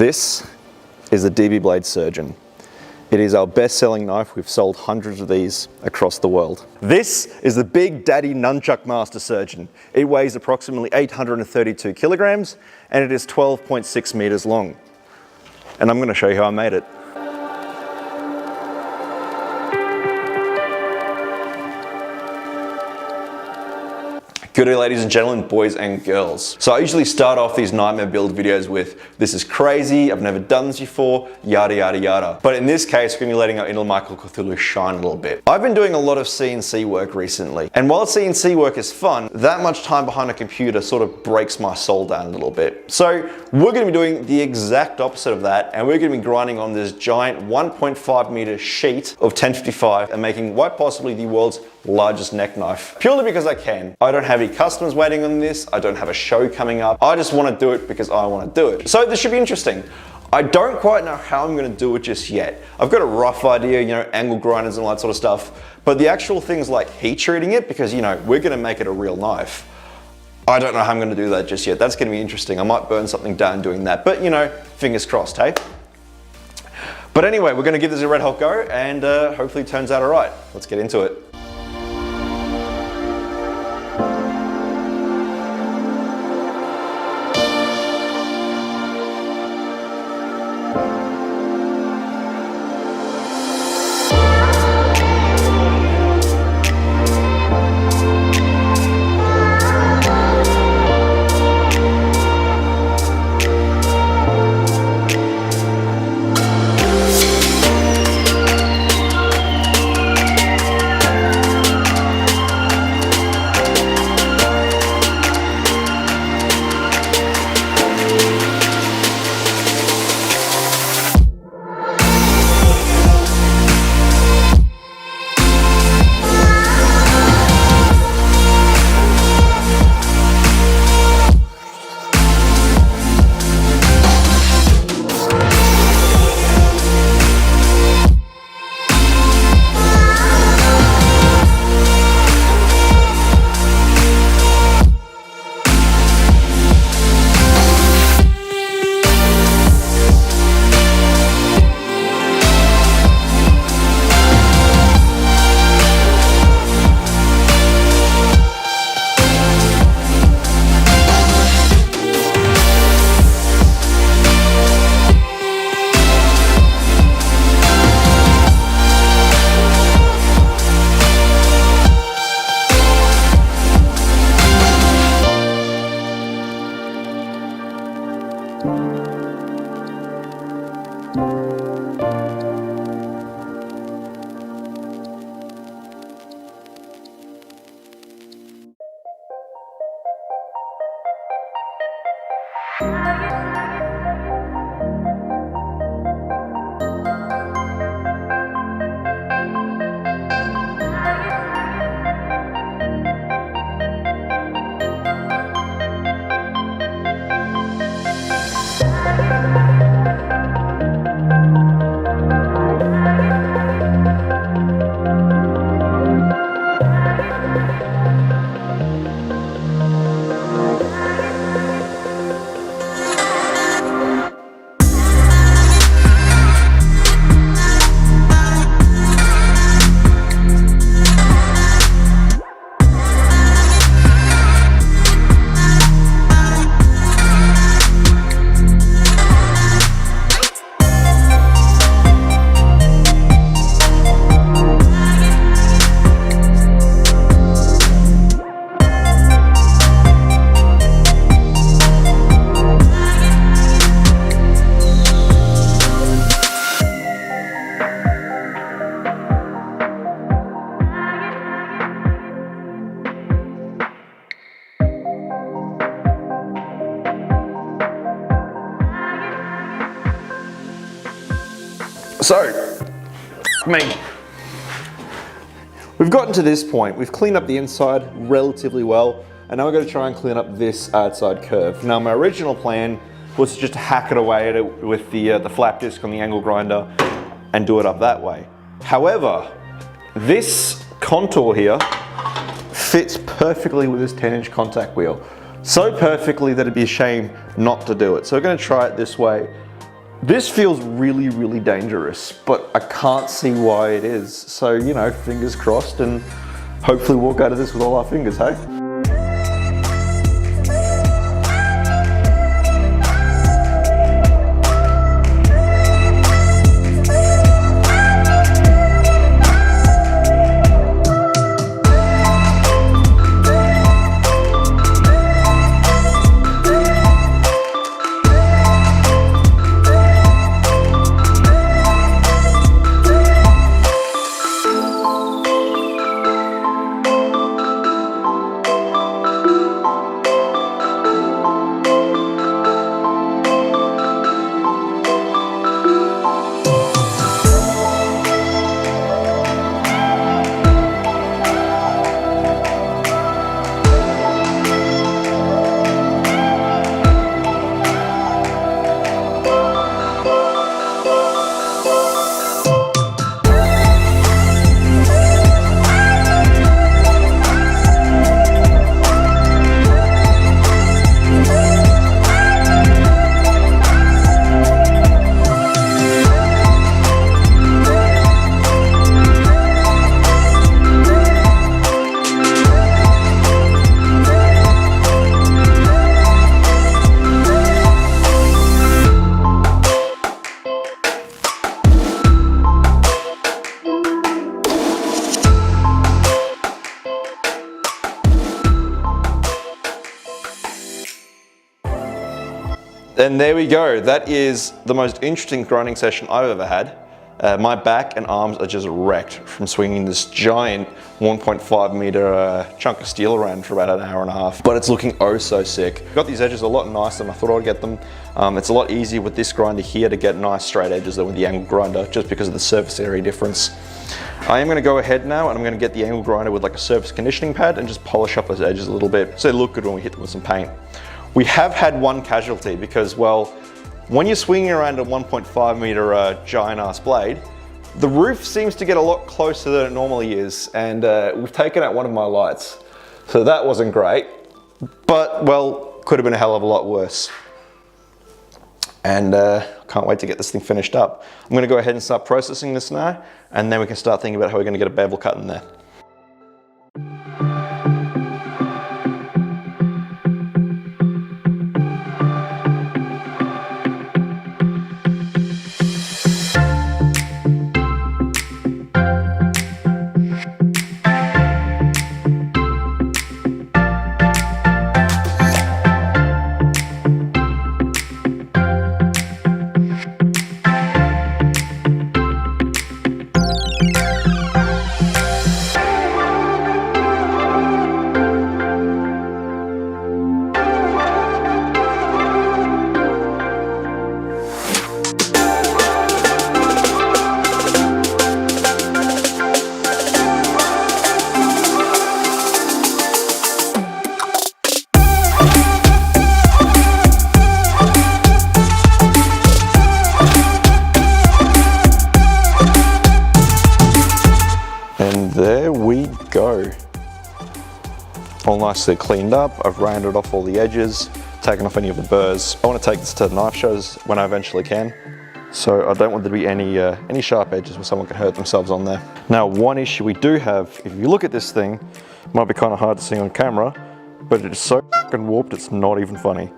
This is the DB Blade Surgeon. It is our best-selling knife. We've sold hundreds of these across the world. This is the Big Daddy Nunchuck Master Surgeon. It weighs approximately 832 kilograms and it is 12.6 meters long. And I'm going to show you how I made it. Good day, ladies and gentlemen, boys and girls. So I usually start off these nightmare build videos with, this is crazy, I've never done this before, yada yada yada. But in this case, we're gonna be letting our inner Michaelcthulhu shine a little bit. I've been doing a lot of CNC work recently, and while CNC work is fun, that much time behind a computer sort of breaks my soul down a little bit. So we're gonna be doing the exact opposite of that, and we're gonna be grinding on this giant 1.5 meter sheet of 1055 and making quite possibly the world's largest neck knife. Purely because I can. I don't have any customers waiting on this. I don't have a show coming up. I just want to do it because I want to do it. So this should be interesting. I don't quite know how I'm going to do it just yet. I've got a rough idea, you know, angle grinders and all that sort of stuff. But the actual things like heat treating it, because, you know, we're going to make it a real knife. I don't know how I'm going to do that just yet. That's going to be interesting. I might burn something down doing that. But, you know, fingers crossed, hey? But anyway, we're going to give this a red hot go and hopefully it turns out all right. Let's get into it. So, we've gotten to this point. We've cleaned up the inside relatively well, and now we're going to try and clean up this outside curve. Now, my original plan was to just hack it away at it with the flap disc on the angle grinder and do it up that way. However, this contour here fits perfectly with this 10-inch contact wheel. So perfectly that it'd be a shame not to do it. So we're going to try it this way. This feels really, really dangerous, but I can't see why it is. So, you know, fingers crossed, and hopefully walk out of this with all our fingers, hey? And there we go. That is the most interesting grinding session I've ever had. My back and arms are just wrecked from swinging this giant 1.5 meter chunk of steel around for about an hour and a half. But it's looking oh so sick. Got these edges a lot nicer than I thought I'd get them. It's a lot easier with this grinder here to get nice straight edges than with the angle grinder, just because of the surface area difference. I am going to go ahead now and I'm going to get the angle grinder with like a surface conditioning pad and just polish up those edges a little bit so they look good when we hit them with some paint. We have had one casualty because, well, when you're swinging around a 1.5 meter giant ass blade, the roof seems to get a lot closer than it normally is, and we've taken out one of my lights. So that wasn't great, but, well, could have been a hell of a lot worse. And can't wait to get this thing finished up. I'm going to go ahead and start processing this now, and then we can start thinking about how we're going to get a bevel cut in there. There we go. All nicely cleaned up. I've rounded off all the edges, taken off any of the burrs. I want to take this to knife shows when I eventually can. So I don't want there to be any sharp edges where someone can hurt themselves on there. Now, one issue we do have, if you look at this thing, it might be kind of hard to see on camera, but it is so fucking warped it's not even funny.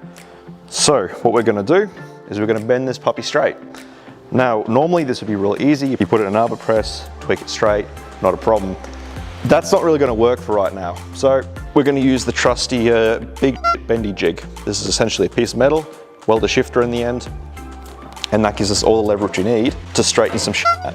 So what we're going to do is we're going to bend this puppy straight. Now, normally this would be real easy. If you put it in an arbor press, tweak it straight, not a problem. That's not really going to work for right now. So we're going to use the trusty big bendy jig. This is essentially a piece of metal, weld a shifter in the end, and that gives us all the leverage we need to straighten some shit out.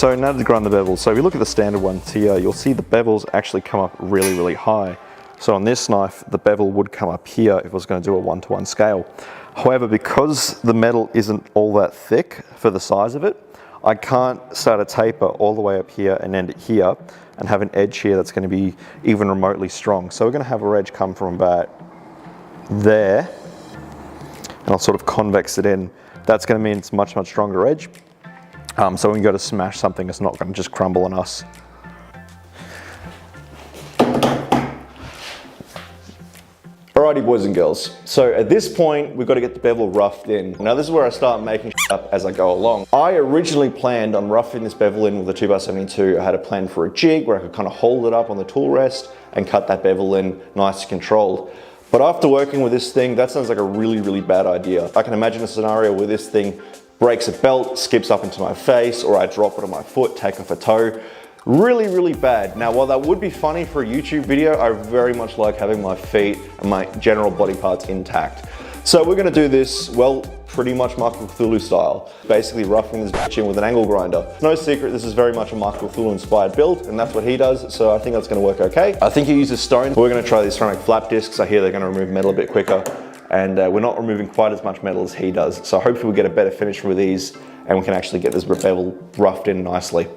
So now to grind the bevels. So if you look at the standard ones here, you'll see the bevels actually come up really, really high. So on this knife, the bevel would come up here if it was going to do a 1-to-1 scale. However, because the metal isn't all that thick for the size of it, I can't start a taper all the way up here and end it here and have an edge here that's going to be even remotely strong. So we're going to have our edge come from about there, and I'll sort of convex it in. That's going to mean it's much, much stronger edge. So when we go to smash something, it's not going to just crumble on us. Alrighty boys and girls, so at this point we've got to get the bevel roughed in. Now this is where I start making shit up as I go along. I originally planned on roughing this bevel in with a 2x72. I had a plan for a jig where I could kind of hold it up on the tool rest and cut that bevel in nice and controlled. But after working with this thing, that sounds like a really, really bad idea. I can imagine a scenario where this thing breaks a belt, skips up into my face, or I drop it on my foot, take off a toe. Really, really bad. Now, while that would be funny for a YouTube video, I very much like having my feet and my general body parts intact. So we're gonna do this, well, pretty much Michaelcthulhu style. Basically roughing this bitch in with an angle grinder. No secret, this is very much a Michaelcthulhu inspired build, and that's what he does, so I think that's gonna work okay. I think he uses stone. We're gonna try these ceramic flap discs. I hear they're gonna remove metal a bit quicker, and we're not removing quite as much metal as he does. So hopefully we get a better finish with these, and we can actually get this bevel roughed in nicely.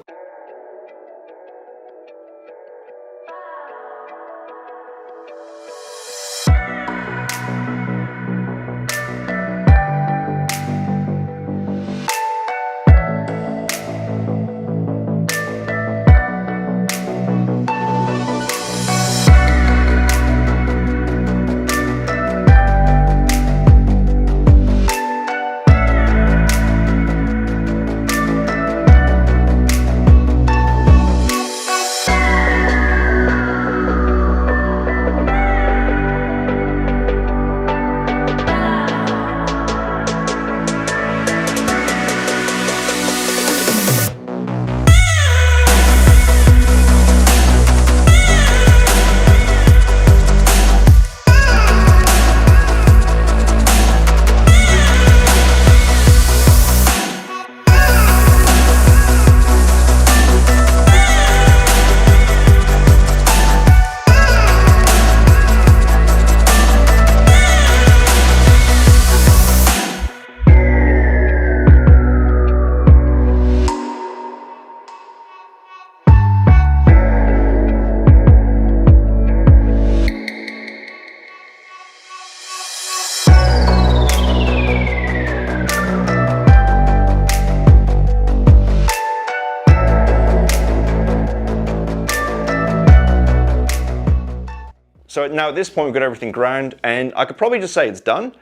So now at this point we've got everything ground, and I could probably just say it's done,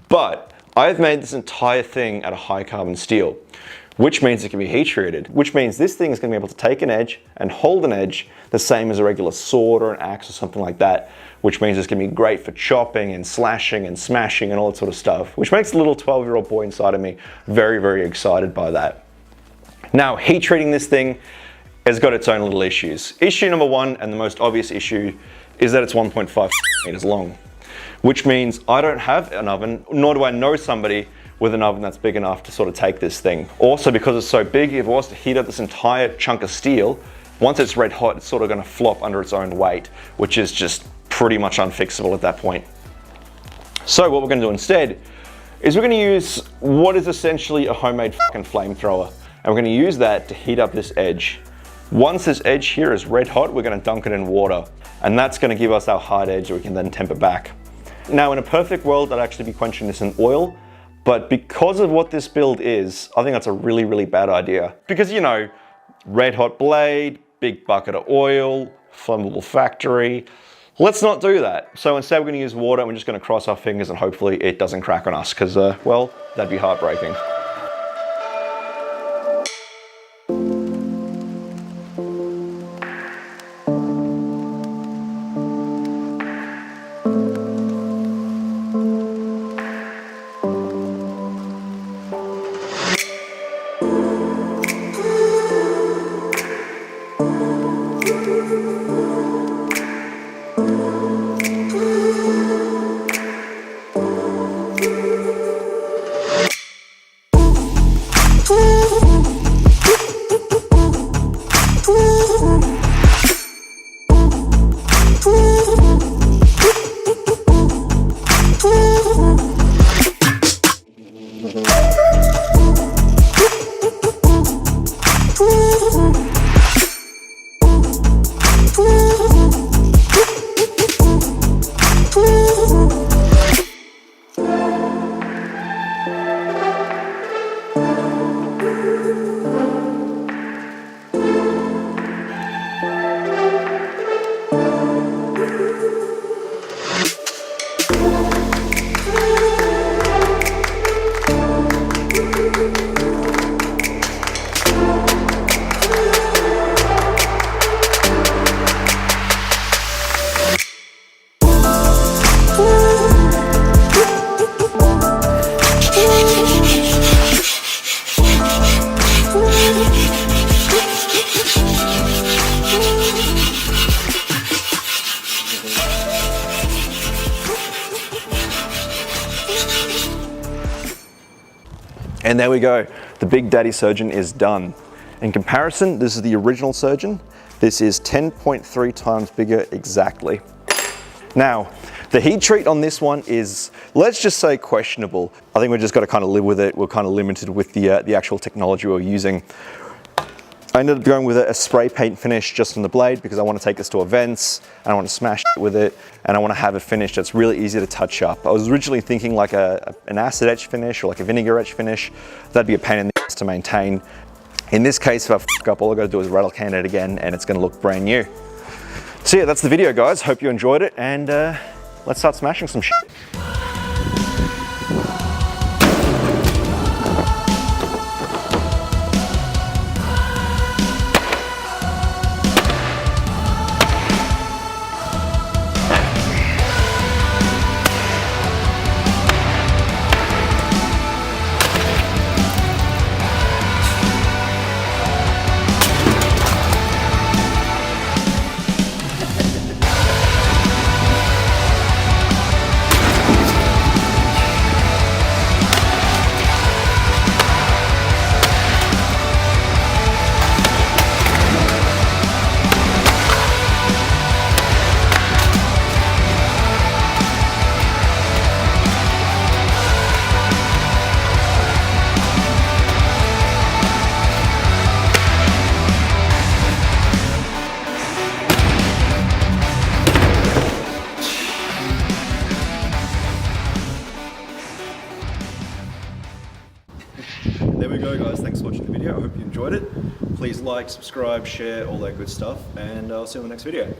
but I've made this entire thing out of high carbon steel, which means it can be heat treated, which means this thing is going to be able to take an edge and hold an edge the same as a regular sword or an axe or something like that, which means it's going to be great for chopping and slashing and smashing and all that sort of stuff, which makes the little 12-year-old boy inside of me very, very excited by that. Now, heat treating this thing has got its own little issues. Issue number one, and the most obvious issue, is that it's 1.5 meters long, which means I don't have an oven, nor do I know somebody with an oven that's big enough to sort of take this thing. Also, because it's so big, if it was to heat up this entire chunk of steel, once it's red hot, it's sort of gonna flop under its own weight, which is just pretty much unfixable at that point. So what we're gonna do instead is we're gonna use what is essentially a homemade fucking flamethrower, and we're gonna use that to heat up this edge. Once this edge here is red hot, we're gonna dunk it in water, and that's gonna give us our hard edge that we can then temper back. Now, in a perfect world, I'd actually be quenching this in oil, but because of what this build is, I think that's a really, really bad idea. Because, you know, red hot blade, big bucket of oil, flammable factory. Let's not do that. So instead we're gonna use water, and we're just gonna cross our fingers and hopefully it doesn't crack on us, because, well, that'd be heartbreaking. And there we go. The Big Daddy Surgeon is done. In comparison, this is the original Surgeon. This is 10.3 times bigger exactly. Now, the heat treat on this one is, let's just say, questionable. I think we've just got to kind of live with it. We're kind of limited with the actual technology we're using. I ended up going with a spray paint finish just on the blade because I want to take this to events, and I want to smash it with it, and I want to have a finish that's really easy to touch up. I was originally thinking like an acid etch finish or like a vinegar etch finish. That'd be a pain in the ass to maintain. In this case, if I fuck up, all I gotta do is rattle can it again and it's gonna look brand new. So yeah, that's the video, guys. Hope you enjoyed it, and let's start smashing some shit. There we go, guys. Thanks for watching the video. I hope you enjoyed it. Please like, subscribe, share, all that good stuff, and I'll see you in the next video.